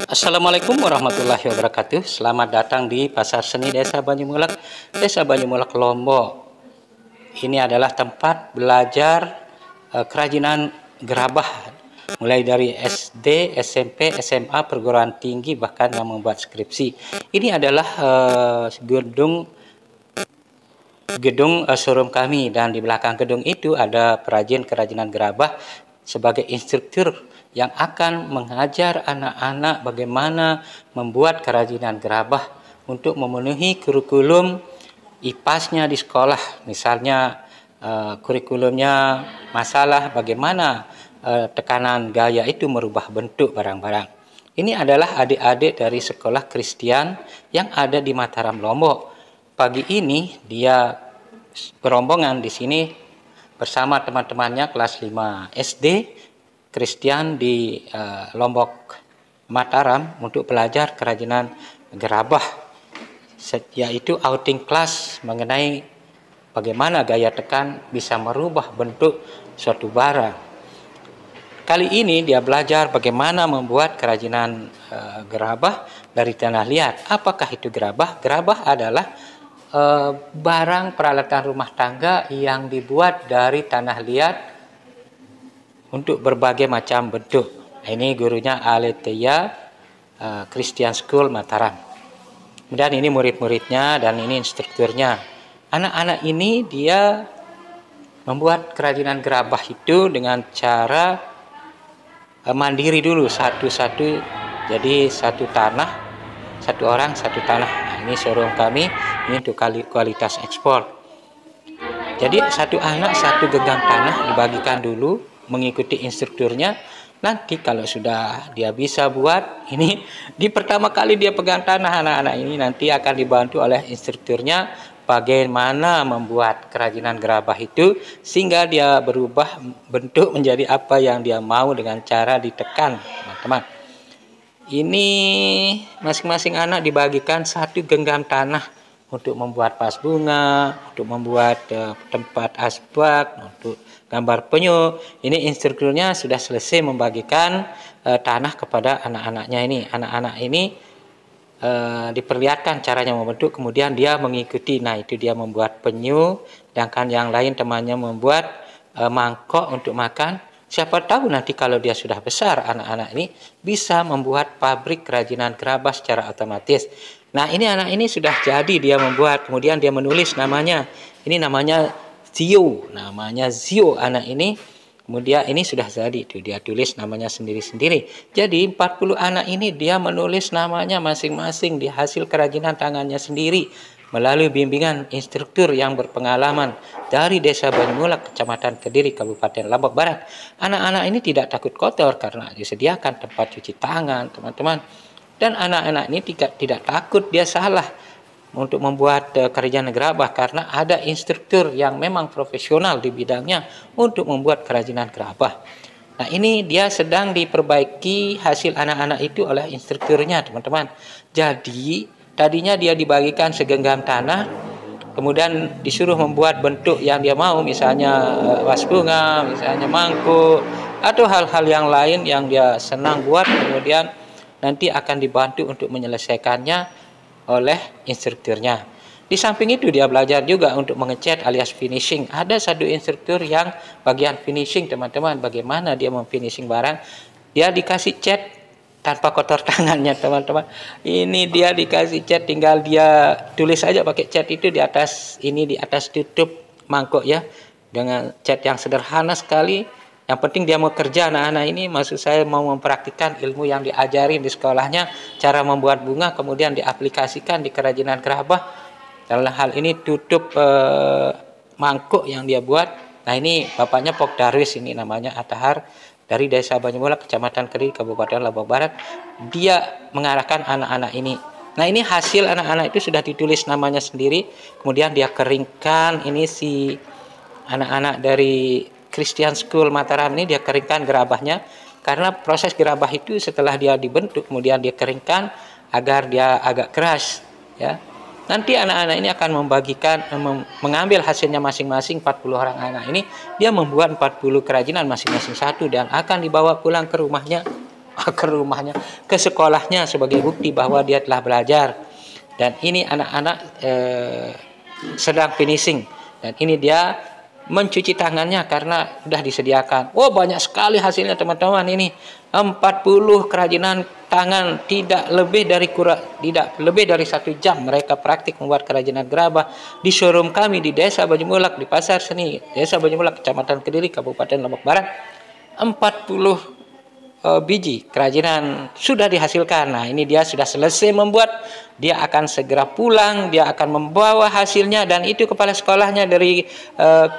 Assalamualaikum warahmatullahi wabarakatuh. Selamat datang di Pasar Seni Desa Banyumulak, Lombok. Ini adalah tempat belajar kerajinan gerabah, mulai dari SD, SMP, SMA, perguruan tinggi, bahkan yang membuat skripsi. Ini adalah gedung showroom kami, dan di belakang gedung itu ada perajin kerajinan gerabah sebagai instruktur yang akan mengajar anak-anak bagaimana membuat kerajinan gerabah untuk memenuhi kurikulum IPAS-nya di sekolah. Misalnya kurikulumnya masalah bagaimana tekanan gaya itu merubah bentuk barang-barang. Ini adalah adik-adik dari sekolah Kristen yang ada di Mataram, Lombok. Pagi ini dia berombongan di sini bersama teman-temannya kelas 5 SD Kristen di Lombok, Mataram, untuk belajar kerajinan gerabah, yaitu outing class mengenai bagaimana gaya tekan bisa merubah bentuk suatu barang. Kali ini dia belajar bagaimana membuat kerajinan gerabah dari tanah liat. Apakah itu gerabah? Gerabah adalah barang peralatan rumah tangga yang dibuat dari tanah liat untuk berbagai macam bentuk. Ini gurunya Aletheia Christian School Mataram. Kemudian ini murid-muridnya dan ini instrukturnya. Anak-anak ini dia membuat kerajinan gerabah itu dengan cara mandiri dulu, satu-satu. Jadi satu tanah, satu orang, satu tanah. Nah, ini showroom kami, ini untuk kualitas ekspor. Jadi satu anak, satu genggam tanah dibagikan dulu, mengikuti instrukturnya. Nanti kalau sudah dia bisa buat, ini di pertama kali dia pegang tanah, anak-anak ini nanti akan dibantu oleh instrukturnya bagaimana membuat kerajinan gerabah itu sehingga dia berubah bentuk menjadi apa yang dia mau dengan cara ditekan, teman-teman. Ini masing-masing anak dibagikan satu genggam tanah untuk membuat vas bunga, untuk membuat tempat asbak, untuk gambar penyu. Ini instrukturnya sudah selesai membagikan tanah kepada anak-anaknya ini. Anak-anak ini diperlihatkan caranya membentuk, kemudian dia mengikuti. Nah, itu dia membuat penyu, sedangkan yang lain temannya membuat mangkok untuk makan. Siapa tahu nanti kalau dia sudah besar, anak-anak ini bisa membuat pabrik kerajinan gerabah secara otomatis. Nah, ini anak ini sudah jadi dia membuat, kemudian dia menulis namanya. Ini namanya Zio, anak ini. Kemudian ini sudah jadi, itu dia tulis namanya sendiri-sendiri. Jadi 40 anak ini dia menulis namanya masing-masing di hasil kerajinan tangannya sendiri melalui bimbingan instruktur yang berpengalaman dari Desa Banyumulak, Kecamatan Kediri, Kabupaten Lombok Barat. Anak-anak ini tidak takut kotor karena disediakan tempat cuci tangan, teman-teman. Dan anak-anak ini tidak takut dia salah untuk membuat kerajinan gerabah karena ada instruktur yang memang profesional di bidangnya untuk membuat kerajinan gerabah. Nah, ini dia sedang diperbaiki hasil anak-anak itu oleh instrukturnya, teman-teman. Jadi tadinya dia dibagikan segenggam tanah, kemudian disuruh membuat bentuk yang dia mau, misalnya vas bunga, misalnya mangkuk, atau hal-hal yang lain yang dia senang buat, kemudian nanti akan dibantu untuk menyelesaikannya oleh instrukturnya. Di samping itu dia belajar juga untuk mengecat alias finishing. Ada satu instruktur yang bagian finishing, teman-teman, bagaimana dia memfinishing barang. Dia dikasih cat tanpa kotor tangannya, teman-teman. Ini dia dikasih cat, tinggal dia tulis saja pakai cat itu di atas tutup mangkok ya, dengan cat yang sederhana sekali. Yang penting dia mau kerja, anak-anak ini maksud saya mau mempraktikkan ilmu yang diajarin di sekolahnya, cara membuat bunga kemudian diaplikasikan di kerajinan gerabah. Dalam hal ini tutup mangkuk yang dia buat. Nah, ini bapaknya Pok Darwis, ini namanya Atahar, dari Desa Banyumulak, Kecamatan Kediri, Kabupaten Lombok Barat. Dia mengarahkan anak-anak ini. Nah, ini hasil anak-anak itu sudah ditulis namanya sendiri, kemudian dia keringkan. Ini si anak-anak dari Christian School Mataram ini dia keringkan gerabahnya, karena proses gerabah itu setelah dia dibentuk kemudian dia keringkan agar dia agak keras ya. Nanti anak-anak ini akan mengambil hasilnya masing-masing. 40 orang anak ini dia membuat 40 kerajinan masing-masing satu dan akan dibawa pulang ke rumahnya ke rumahnya, ke sekolahnya sebagai bukti bahwa dia telah belajar. Dan ini anak-anak sedang finishing. Dan ini dia mencuci tangannya karena sudah disediakan. Oh, banyak sekali hasilnya teman-teman ini. 40 kerajinan tangan, tidak lebih dari 1 jam mereka praktik membuat kerajinan gerabah di showroom kami di Desa Bajumulak, di Pasar Seni Desa Bajumulak, Kecamatan Kediri, Kabupaten Lombok Barat. 40 biji kerajinan sudah dihasilkan. Nah, ini dia sudah selesai membuat, dia akan segera pulang, dia akan membawa hasilnya, dan itu kepala sekolahnya dari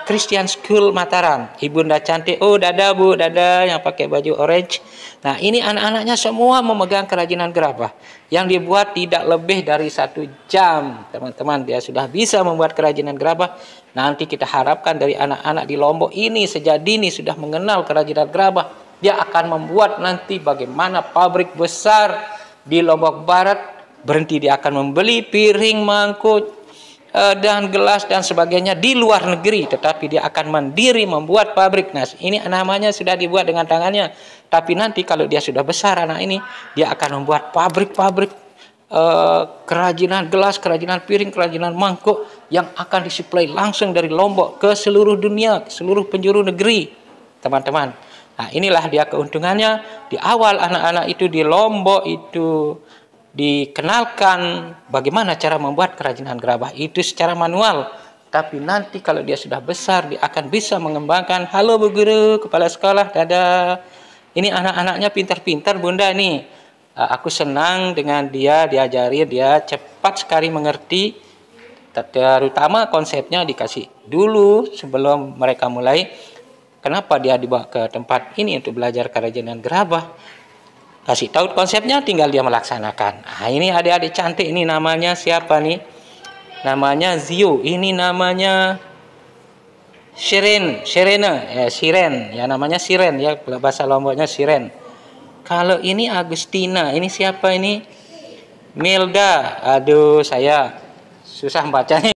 Christian School Mataram, Ibunda cantik. Oh, dada Bu, dada yang pakai baju orange. Nah, ini anak-anaknya semua memegang kerajinan gerabah yang dibuat tidak lebih dari 1 jam. Teman-teman, dia sudah bisa membuat kerajinan gerabah. Nanti kita harapkan dari anak-anak di Lombok ini sejak dini sudah mengenal kerajinan gerabah. Dia akan membuat nanti bagaimana pabrik besar di Lombok Barat berhenti, dia akan membeli piring, mangkuk, dan gelas dan sebagainya di luar negeri, tetapi dia akan mandiri membuat pabrik. Nah, ini namanya sudah dibuat dengan tangannya. Tapi nanti kalau dia sudah besar anak ini, dia akan membuat pabrik-pabrik kerajinan gelas, kerajinan piring, kerajinan mangkuk yang akan disuplai langsung dari Lombok ke seluruh dunia, ke seluruh penjuru negeri, teman-teman. Nah, inilah dia keuntungannya. Di awal anak-anak itu di Lombok itu dikenalkan bagaimana cara membuat kerajinan gerabah itu secara manual. Tapi nanti kalau dia sudah besar, dia akan bisa mengembangkan. Halo Bu Guru, kepala sekolah, dadah. Ini anak-anaknya pintar-pintar Bunda nih. Aku senang dengan dia, diajari, dia cepat sekali mengerti. Terutama konsepnya dikasih dulu sebelum mereka mulai. Kenapa dia dibawa ke tempat ini untuk belajar kerajinan gerabah? Kasih tahu konsepnya, tinggal dia melaksanakan. Nah, ini adik-adik cantik, ini namanya siapa nih? Namanya Zio. Ini namanya Siren, Siren. Ya, namanya Siren ya, bahasa Lomboknya Siren. Kalau ini Agustina, ini siapa ini? Melda. Aduh, saya susah bacanya.